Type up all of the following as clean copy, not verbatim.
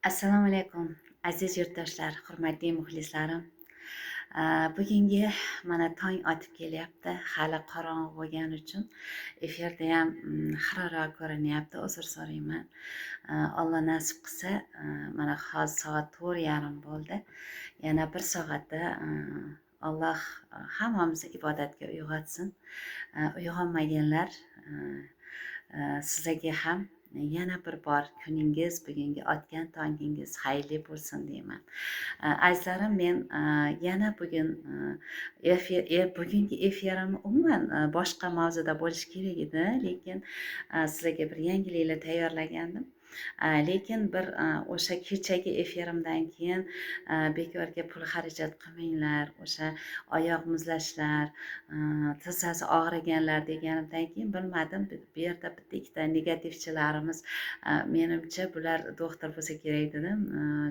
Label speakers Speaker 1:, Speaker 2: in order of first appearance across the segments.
Speaker 1: Assalomu alaykum, aziz yurtdoshlar, hurmatli muxlislarim. Bugungi mana tong otib kelyapti. Hali qorong'i bo'lgani uchun efirda ham xiraroq ko'rinyapti. Uzr so'rayman. Alloh nasib qilsa, mana hozir soat 4:30 bo'ldi. Yana bir soatda Alloh hammamizni ibodatga uyg'otsin. Uyg'onmaganlar sizlarga ham yana bir bor kuningiz, bugungi otgan tongingiz xayrli bo'lsin deyman. Azizlarim, men yana bugun bugungi efirim umuman boshqa mavzuda bo'lishi kerak edi, lekin sizlarga bir yangiliklar tayyorlagandim. Lekin bir o'sha kechagi efirimdan keyin bekorga pul xarajat qilmanglar, o'sha oyoq muzlashlar, tizzasi og'riganlar deganimdan keyin bilmadim, bu yerda bitta ikkita negativchilarimiz, menimcha bular doktor bo'lsa kerak dedim.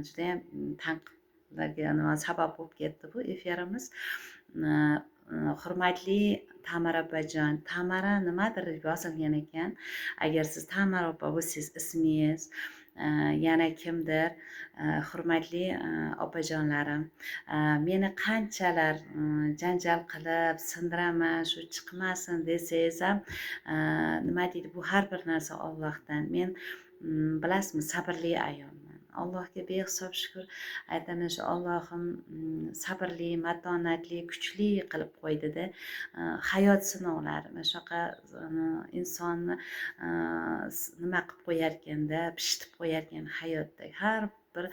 Speaker 1: Judayam tanqidlarga sabab bo'lib ketdi bu efirimiz. Hurmatli Tamara opajon, Tamara nimadir yozilgan ekan. Agar siz Tamara opa bo'lsangiz, ismingiz yana kimdir, hurmatli opajonlarim, meni qanchalar janjal qilib sindiraman, shu chiqmasin desangiz ham, nima deydi, bu har bir narsa Allohdan. Men bilasizmi, sabrli ayolman. Allohga behisob shukr aytaman. Shu Allohim sabrli, matonatli, kuchli qilib qo'ydida. Hayot sinovlari mana shunaqa insonni nima qilib qo'yarkanda, pishitib qo'yarkan hayotda. Har bir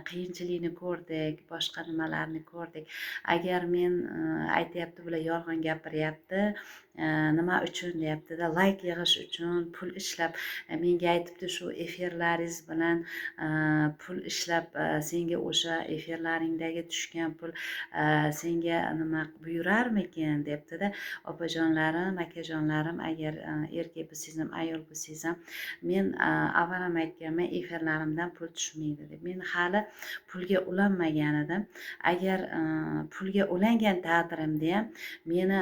Speaker 1: qiyinchilikni ko'rdik, boshqa nimalarni ko'rdik. Agar men aytyapti, bular yolg'on gapiryapti, nima uchun deyaptida, layk yig'ish uchun pul ishlab menga aytibdi, shu efirlaringiz bilan pul ishlab senga o'sha efirlaringdagi tushgan pul senga nima buyurarmikin debdida. Opajonlarim, akajonlarim, agar erkak bo'lsangiz ham ayol bo'lsangiz ham, men avval ham aytganman, efirlarimdan pul tushmaydi deb. Men hali pulga ulanmagan edim. Agar pulga ulangan taqdirimda ham meni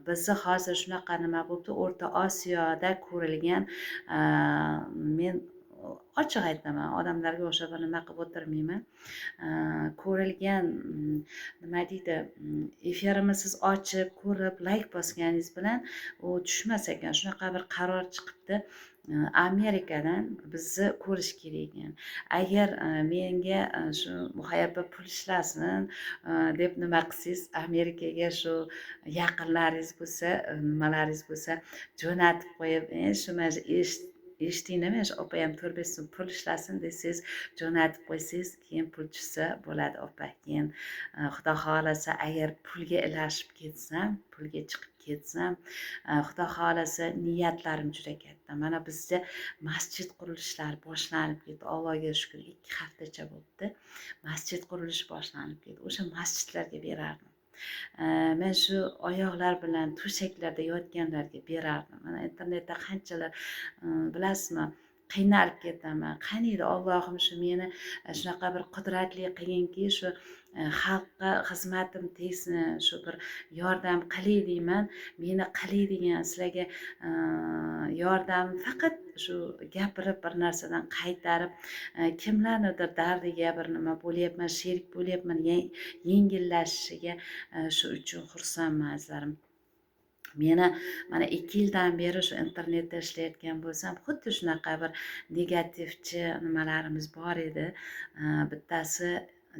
Speaker 1: bizni hozir shunaqa nima bo'libdi, O'rta Osiyoda ko'rilgan, men ochiq aytaman, odamlarga o'sha bir nima qilib o'tirmayman, ko'rilgan nima deydi, efirimizni siz ochib ko'rib layk bosganingiz bilan u tushmas ekan. Shunaqa bir qaror chiqibdi, Amerikadan bizni ko'rish kerak ekan. Agar menga shu muhayabba pul ishlasin deb nima qilsangiz, Amerikaga shu yaqinlaringiz bo'lsa, nimalaringiz bo'lsa, jo'natib qo'yib, shu mana eshitdingmi, mana shu opa ham 4-5 so'm pul ishlasin desangiz, jo'natib qo'ysangiz, keyin pul tushsa bo'ladi opa. Keyin xudo xohlasa, agar pulga ilashib ketsam, pulga chiqib ketsam, xudo xohlasa niyatlarim juda katta. Mana bizda masjid qurilishlari boshlanib ketdi. Allohga shukr, 2 haftacha bo'libdi. Masjid qurilishi boshlanib ketdi. O'sha masjidlarga berardim. Men shu oyoqlar bilan to'shaklarda yotganlarga berardim. Mana internetda qanchalar, bilasizmi, qiynalib ketaman. Qaniydi Allohim shu meni shunaqa bir qudratli qilginki, shu xalqqa xizmatim tegsin, shu bir yordam qilay deyman. Meni qilay degan sizlarga yordam faqat shu gapirib bir narsadan qaytarib, kimlarnidir dardiga bir nima bo'lyapman, sherik bo'lyapman, yengillashishiga, shu uchun xursandman azizlarim. Meni mana 2 yildan beri shu internetda ishlayotgan bo'lsam, xuddi shunaqa bir negativchi nimalarimiz bor edi. Bittasi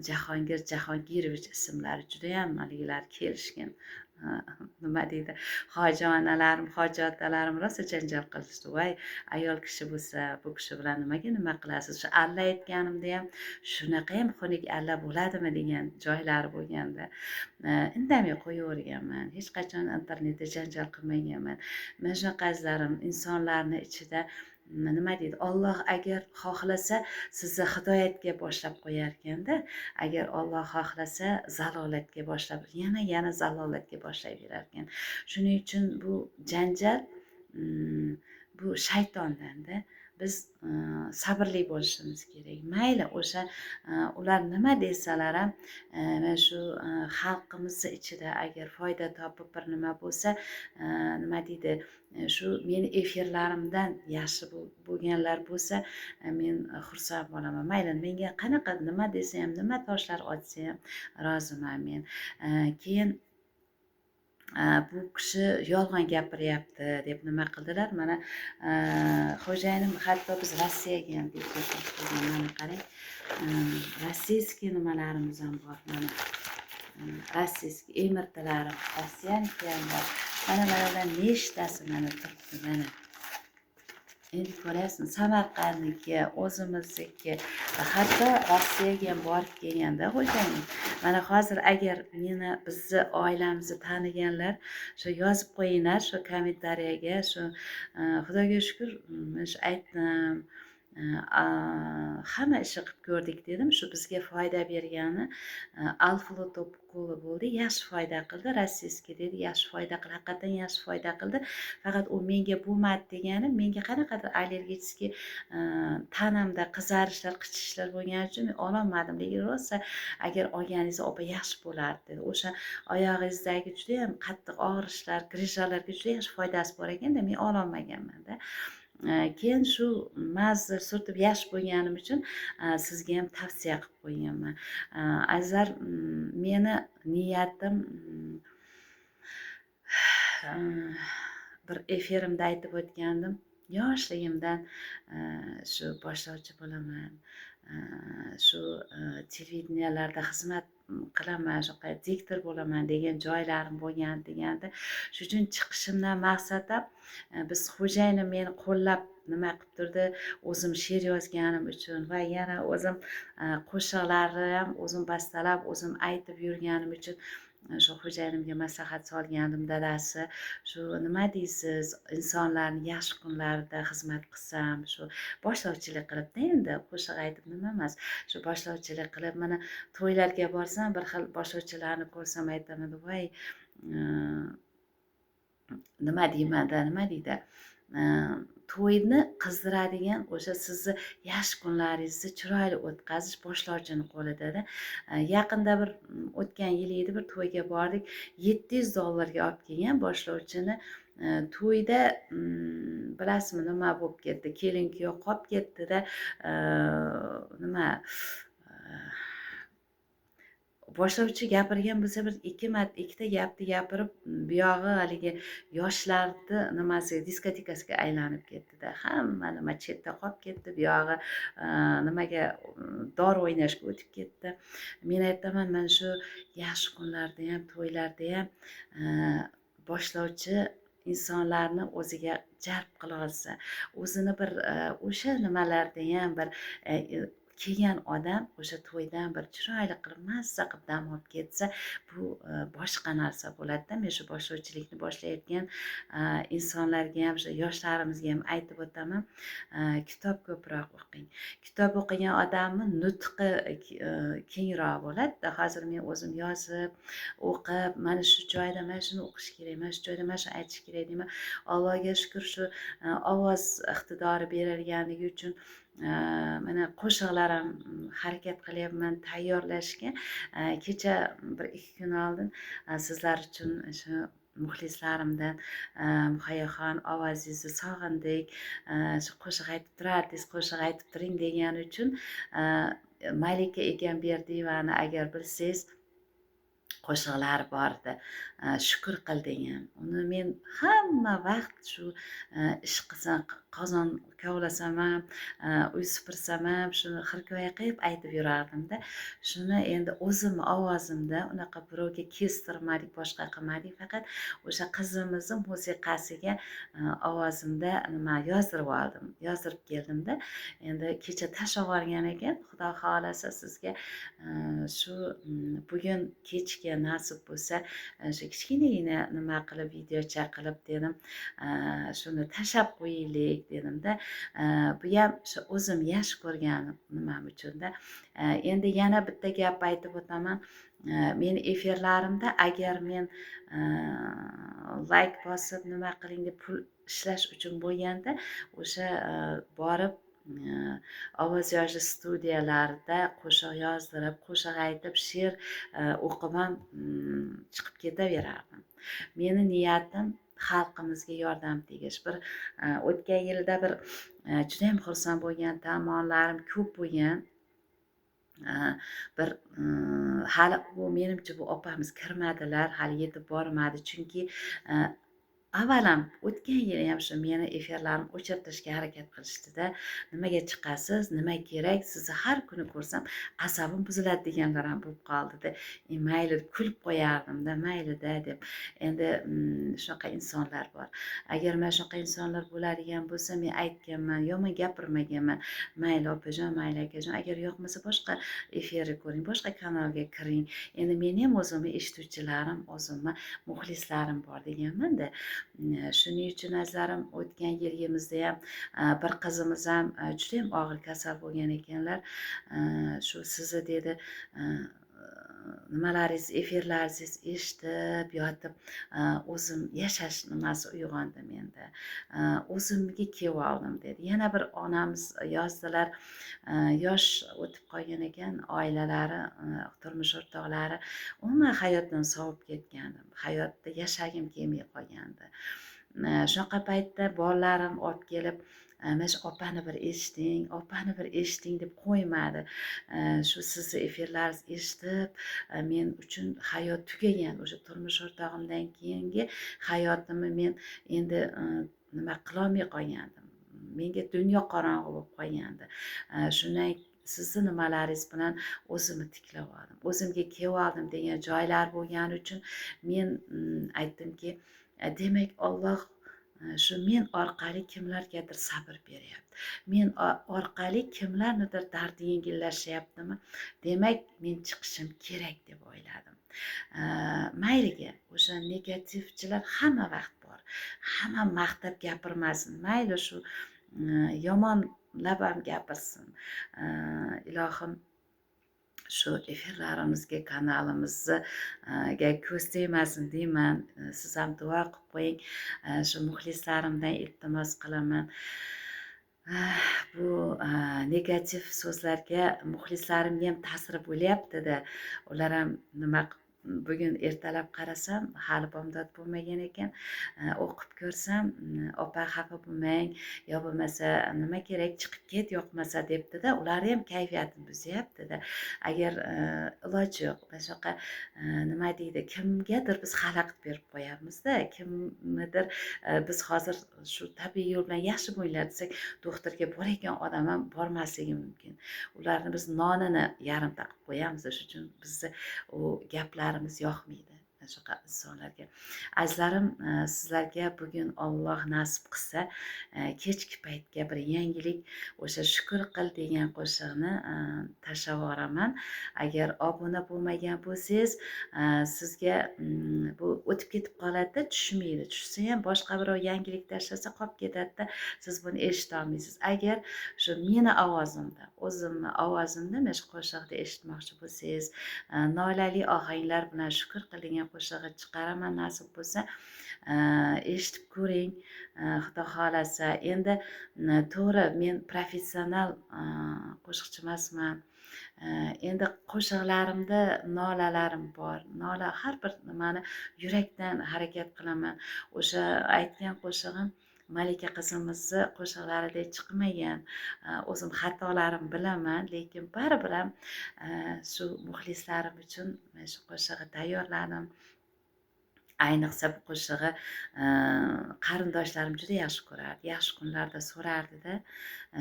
Speaker 1: Jahongir Jahongirovich ismlari judayam haligilar kelishgan. Nima deydi, hoji onalarim, hoji otalarim rosa janjal qilishdi. Voy, ayol kishi bo'lsa, bu kishi bilan nimaga nima qilasiz? Shu alla aytganimda ham shunaqa ham xunuk alla bo'ladimi degan joylari bo'lganda, indamay qo'yaverganman. Hech qachon internetda janjal qilmaganman. Mana shunaqa azizlarim, insonlarni ichida nima deydi, Alloh agar xohlasa sizni hidoyatga boshlab qo'yarkanda, agar Alloh xohlasa zalolatga boshlab, yana zalolatga boshlayverarkan. Shuning uchun bu janjal bu shaytondanda. biz sabrli bo'lishimiz kerak. Mayli o'sha ular nima desalar ham mana shu xalqimizni ichida agar foyda topib bir nima bo'lsa, nima deydi, shu meni efirlarimdan yaxshi bo'lganlar bo'lsa, men xursand bo'laman. Mayli menga qanaqa nima desa ham, nima toshlar otsa ham roziman men. Keyin bu kishi yolg'on gapiryapti deb nima qildilar. Mana xo'jayinim hatto biz Rossiyaga ham deb taklif qilgan. Mana qarang, rossiyskiy nimalarimiz ham bor. Mana rossiyskiy emirtilarim, rossiyaniki ham bor. Mana bulardan nechtasi mana turibdi. Mana endi ko'rasizmi, Samarqandniki, o'zimizniki, hatto Rossiyaga ham borib kelganda xo'jayinim. Mana hozir agar meni, bizni oilamizni taniganlar shu yozib qo'yinglar shu kommentariyaga. Shu Xudoga shukur, shu aytdim, hamma ishni qilib ko'rdik dedim. Shu bizga foyda bergani Alflutopkuli bo'ldi, yaxshi foyda qildi. Rossiyskiy dedi, yaxshi foyda qildi, haqiqatan yaxshi foyda qildi. Faqat u menga bo'lmadi degani, menga qanaqadir allergический tanamda qizarishlar, qichishishlar bo'lgani uchun men ololmadim. Lekin rosa agar olganingiz opa yaxshi bo'lardi dedi. O'sha oyog'ingizdagi juda ham qattiq og'rishlar, grижаlarga juda yaxshi foydasi bor ekanda, men ololmaganman-da. Keyin shu mazza surtib yaxshi bo'lganim uchun sizga ham tavsiya qilib qo'yganman. Azar, meni niyatim bir efirimda aytib o'tgandim. Yoshligimdan shu boshlovchi bo'laman, shu televideniyalarda xizmat qilaman, shunaqa diktor bo'laman degan joylarim bo'lgan deganda, shu uchun chiqishimdan maqsadim biz xo'jayinim meni qo'llab nima qilib turdi, o'zim she'r yozganim uchun va yana o'zim qo'shiqlarni ham o'zim bastalab, o'zim aytib yurganim uchun shu xo'jayinimga maslahat solgandim. Dadasi, shu nima deysiz, insonlarni yaxshi kunlarida xizmat qilsam, shu boshlovchilik qilibda, endi qo'shiq aytib nima emas, shu boshlovchilik qilib, mana to'ylarga borsam, bir xil boshlovchilarni ko'rsam aytaman, voy nima deymanda, nima deydi, to'yni qizdiradigan o'sha sizni yaxshi kunlaringizni chiroyli o'tkazish boshlovchini qo'lida-da. Yaqinda bir o'tgan yil edi, bir to'yga bordik, $700 olib kelgan boshlovchini. To'yda bilasizmi nima bo'lib ketdi, kelin kuyov qolib ketdi-da, nima boshlovchi gapirgan bo'lsa, bir ikkita gapni gapirib, buyog'i haligi yoshlarni nimasi diskotekasiga aylanib ketdi-da. Hamma nima chetda qolib ketdi, buyog'i nimaga dori o'ynashga o'tib ketdi. Men aytaman, mana shu yaxshi kunlarda ham, to'ylarda ham boshlovchi insonlarni o'ziga jalb qila olsa, o'zini bir o'sha nimalarda ham bir kelgan odam o'sha to'ydan bir chiroyli qilib mazza qilib dam olib ketsa, bu boshqa narsa bo'ladi-da. Men shu boshlovchilikni boshlayotgan insonlarga ham, shu yoshlarimizga ham aytib o'taman, kitob ko'proq o'qing. Kitob o'qigan odamni nutqi kengroq bo'ladi-da. Hozir men o'zim yozib, o'qib, mana shu joyda mana shuni o'qish kerak, mana shu joyda mana shuni aytish kerak deyman. Allohga shukur, shu ovoz iqtidori berilganligi uchun mana qo'shiqlar ham harakat qilyapman tayyorlashga. Kecha bir 2 kun oldin sizlar uchun shu muxlislarimdan Muhayyoxon ovozingizni sog'indik, shu qo'shiq aytib turardingiz, qo'shiq aytib turing degani uchun Malika Egamberdiyevani agar bilsangiz qo'shiqlari bor edi, shukur qil degan. Uni men hamma vaqt shu ish qilsam, qozon kovlasam ham, uy supursam ham shuni xirkoya qilib aytib yurardim-da. Shuni endi o'zim ovozimda unaqa birovga kestirmadik, boshqa qilmadik, faqat o'sha qizimizni musiqasiga ovozimda nima yozdirib oldim, yozdirib keldim-da. Endi kecha tashlab yuborgan ekan, Xudo xolasa sizga shu bugun kechga sizlarga nasib bo'lsa shu kichkinagina nima qilib videocha qilib dedim shuni tashlab qo'yaylik dedimda. Bu ham shu o'zim yaxshi ko'rgan nimam uchunda. Endi yana bitta gap aytib o'taman. Meni efirlarimda agar men layk bosib nima qiling deb pul ishlash uchun bo'lganda o'sha borib ovoz yozish studiyalarida qo'shiq yozdirib, qo'shiq aytib, she'r o'qib ham chiqib ketaverardim. Meni niyatim xalqimizga yordam tegish. Bir o'tgan yilda bir juda ham xursand bo'lgan tomonlarim ko'p bo'lgan. Bir hali bu menimcha bu opamiz kirmadilar, hali yetib bormadi, chunki avalam o'tgan yili ham shu meni efirlarimni o'chirtirishga harakat qilishdi-da. Nimaga chiqasiz, nima kerak, sizni har kuni ko'rsam asabim buziladi deganlar ham bo'lib qoldi-da. Mayli deb kulib qo'yardim-da, mayli-da deb. Endi shunaqa insonlar bor. Agar mana shunaqa insonlar bo'ladigan bo'lsa, men aytganman, yomon gapirmaganman. Mayli opajon, mayli akajon, agar yoqmasa boshqa efirni ko'ring, boshqa kanalga kiring. Endi meni ham o'zimni eshituvchilarim, o'zimni muxlislarim bor deganman-da. Shuning uchun azizlarim, o'tgan yilgimizda ham bir qizimiz ham juda ham og'ir kasal bo'lgan ekanlar. Shu sizni dedi nimalaringiz, efirlaringiz eshitib yotib o'zim yashash nimasi uyg'ondi menda. O'zimga kelib oldim dedi. Yana bir onamiz yozdilar, yosh o'tib qolgan ekan, oilalari, turmush o'rtoqlari umuman hayotdan sovib ketgandim. Hayotda yashagim kelmay qolgandi. Shunaqa paytda bolalarim olib kelib, mana shu opani bir eshiting, opani bir eshiting deb qo'ymadi. Shu sizni efirlaringizni eshitib, men uchun hayot tugagan. O'sha turmush o'rtog'imdan keyingi hayotimni men endi nima qilolmay qolgandim. Menga dunyo qorong'u bo'lib qolgandi. Shundan sizni nimalaringiz bilan o'zimni tiklab oldim. O'zimga kelib oldim degan joylar bo'lgani uchun men aytdimki, demak Alloh shu men orqali kimlargadir sabr beryapti. Men orqali kimlarnidir dardi yengillashyaptimi? Demak, men chiqishim kerak deb o'yladim. Mayliga, o'sha negativchilar hamma vaqt bor. Hamma maqtab gapirmasin. Mayli shu yomonlab ham gapirsin. Ilohim shu efirlarimizga, kanalimizga ko'z tegmasin deyman. Siz ham duo qilib qo'ying. Shu muxlislarimdan iltimos qilaman. Bu negativ so'zlarga muxlislarimga ham ta'sir bo'lyapti-da. Ular ham nima bugun ertalab qarasam, hali bomdod bo'lmagan ekan. O'qib ko'rsam, opa xafa bo'lmang, yo bo'lmasa nima kerak, chiqib ket, yoqmasa debdi-da. Ular ham kayfiyatni buzyapti-da. Agar iloji yo'q, mana shunaqa nima deydi, kimgadir biz xalaqit berib qo'yamiz-da, kimnidir biz hozir shu tabiiy yo'l bilan yaxshi bo'linglar desak, doktorga borayotgan odam ham bormasligi mumkin. Ularni biz nonini yarimta qilib qo'yamiz, shuning uchun bizni u gaplarimiz yoqmaydi shunaqa insonlarga. Azizlarim, sizlarga bugun Alloh nasib qilsa, kechki paytga bir yangilik, o'sha shukur qil degan qo'shiqni tashlab yuboraman. Agar obuna bo'lmagan bo'lsangiz, sizga bu o'tib ketib qoladi-da, tushmaydi. Tushsa ham boshqa birov yangilik tashlasa qolib ketadi-da, siz buni eshita olmaysiz. Agar shu meni ovozimda, o'zimni ovozimda mana shu qo'shiqni eshitmoqchi bo'lsangiz, nolali ohanglar bilan shukur qil degan qo'shig'i chiqaraman, nasib bo'lsa eshitib ko'ring, xudo xolasa. Endi to'g'ri, men professional qo'shiqchi emasman. Endi qo'shiqlarimda nolalarim bor. Nola har bir nimani yurakdan harakat qilaman. O'sha aytgan qo'shig'im Malika qizimizni qo'shiqlaridek chiqmagan. O'zim xatolarim bilaman, lekin baribir ham shu muxlislarim uchun mana shu qo'shig'ni tayyorladim. Ayniqsa bu qo'shig'i qarindoshlarim juda yaxshi ko'rardi. Yaxshi kunlarda so'rardi-da.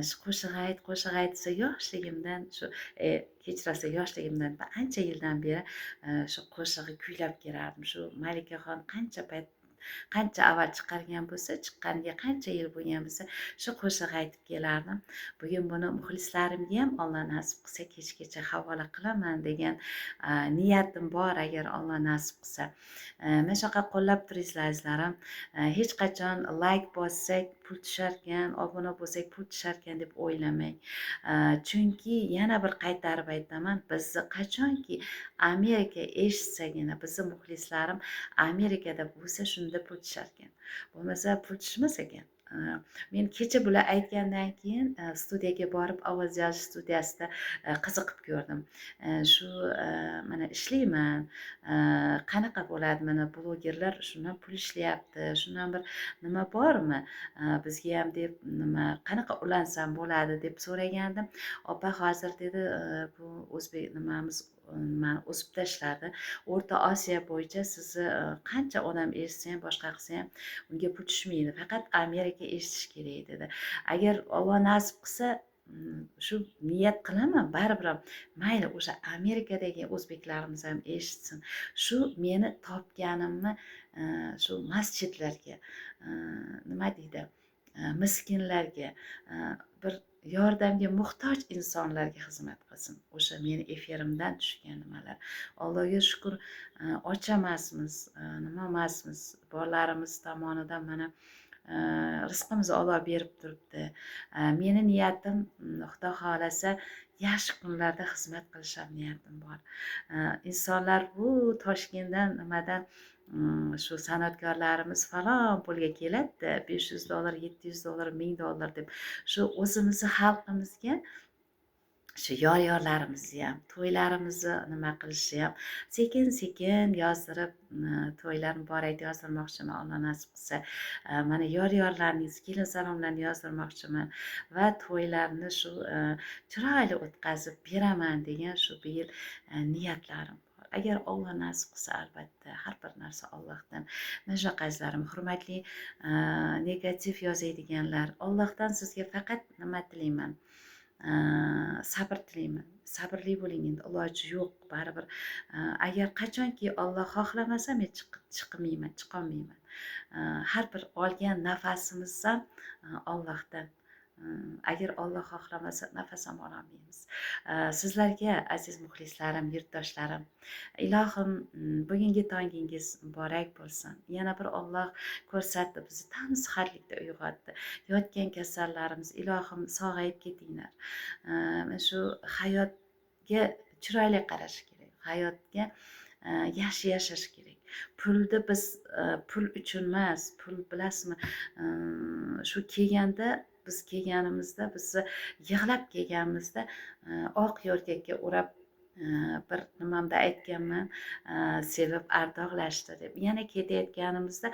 Speaker 1: Shu qo'shiq ayt desa, yoshligimdan shu kechirasiz, yoshligimdan ancha yildan beri shu qo'shig'i kuylab kelardim. Shu Malikaxon qancha payt qancha avval chiqargan bo'lsa, chiqqaniga qancha yil bo'lgan bo'lsa, shu qo'shiq aytib kelardim. Bugun buni muxlislarimga ham Alloh nasib qilsa kechgacha havola qilaman degan niyatim bor, agar Alloh nasib qilsa. Mana shunaqa qo'llab turinglar azizlarim. Hech qachon like bossak pul tusharkan, obuna bo'lsak pul tusharkan deb o'ylamang. Chunki yana bir qaytarib aytaman, bizni qachonki Amerika eshitsagina, bizni muxlislarim Amerikada bo'lsa shunda pul tusharkan. Bo'lmasa pul tushmas ekan. Men kecha bular aytgandan keyin studiyaga borib, ovoz yozish studiyasida qiziqib ko'rdim. Shu mana ishlayman, qanaqa bo'ladi, mana blogerlar shundan pul ishlayapti, shundan bir nima bormi bizga ham deb, nima qanaqa ulansam bo'ladi deb so'ragandim. Opa hozir dedi, bu o'zbek nimamiz mani o'sib tashladi. O'rta Osiyo bo'yicha sizni qancha odam eshitsa ham, boshqa qilsa ham unga pul tushmaydi. Faqat Amerika eshitish kerak dedi. Agar Alloh nasib qilsa shu niyat qilaman, baribir mayli o'sha Amerikadagi o'zbeklarimiz ham eshitsin. Shu meni topganimni shu masjidlarga, nima deydi, miskinlarga, bir yordamga muhtoj insonlarga xizmat qilsin. O'sha meni efirimdan tushgan nimalar. Allohga shukur, och emasmiz, nima emasmiz. Borlarimiz tomonidan mana rizqimizni Alloh berib turibdi. Meni niyatim, Xudo xolasa, yaxshi kunlarda xizmat qilish ham niyatim bor. Insonlar bu Toshkentdan, nimadan shu san'atkorlarimiz falon pulga keladi-da, $500, $700, $1000 deb. Shu o'zimizni xalqimizga shu yor-yorlarimizni ham, to'ylarimizni nima qilishni ham sekin-sekin yozdirib, to'ylar muborak yozdirmoqchiman, Alloh nasib qilsa. Mana yor-yorlaringiz, kelin salomlarni yozdirmoqchiman va to'ylarni shu chiroyli o'tkazib beraman degan shu bu yil niyatlarim bor. Agar Alloh nasib qilsa, albatta har bir narsa Allohdan. Mana shunaqa azizlarim, hurmatli negativ yozadiganlar, Allohdan sizga faqat nima tilayman? Sabr tilayman. Sabrli bo'ling, endi iloji yo'q, baribir. Agar qachonki Alloh xohlamasa men chiqolmayman. Har bir olgan nafasimiz ham Allohdan. Agar Alloh xohlamasa nafas ham ololmaymiz. Sizlarga aziz muxlislarim, yurtdoshlarim, ilohim bugungi tongingiz muborak bo'lsin. Yana bir Alloh ko'rsatdi, bizni tam sihatlikda uyg'otdi. Yotgan kasallarimiz, ilohim sog'ayib ketinglar. Shu hayotga chiroyli qarash kerak. Hayotga yaxshi yashash kerak. Pulni biz pul uchun emas, pul bilasizmi, shu kelganda, biz kelganimizda, bizni yig'lab kelganimizda oq yo'rgakka o'rab, bir nimamda aytganman, sevib ardoqlashdi deb. Yana ketayotganimizda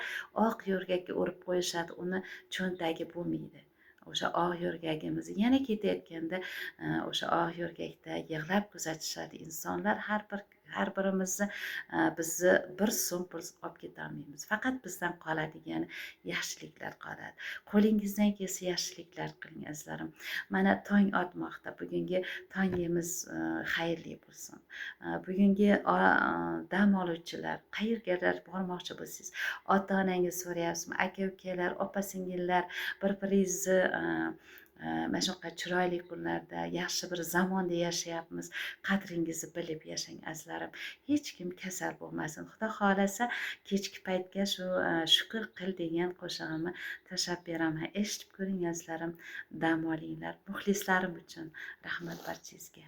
Speaker 1: oq yo'rgakka o'rib qo'yishadi, uni cho'ntagi bo'lmaydi. O'sha oq yo'rgagimizni yana ketayotganda o'sha oq yo'rgakda yig'lab kuzatishadi insonlar. Har birimizni bizni bir so'm pul olib ketolmaymiz. Faqat bizdan qoladigan yaxshiliklar qoladi. Qo'lingizdan kelsa yaxshiliklar qiling azizlarim. Mana tong otmoqda. Bugungi tongimiz xayrli bo'lsin. Bugungi dam oluvchilar, qayergadir bormoqchi bo'lsangiz, ota-onangiz so'rayapsizmi, aka-ukalar, opa-singillar, bir-biringizni mana shunaqa chiroyli kunlarda, yaxshi bir zamonda yashayapmiz. Qadringizni bilib yashang azizlarim. Hech kim kasal bo'lmasin. Xudo xolasa kechki paytga shu shukr qil degan qo'shig'imni tashlab beraman. Eshitib ko'ring azizlarim, dam olinglar. Muxlislarim uchun rahmat barchangizga.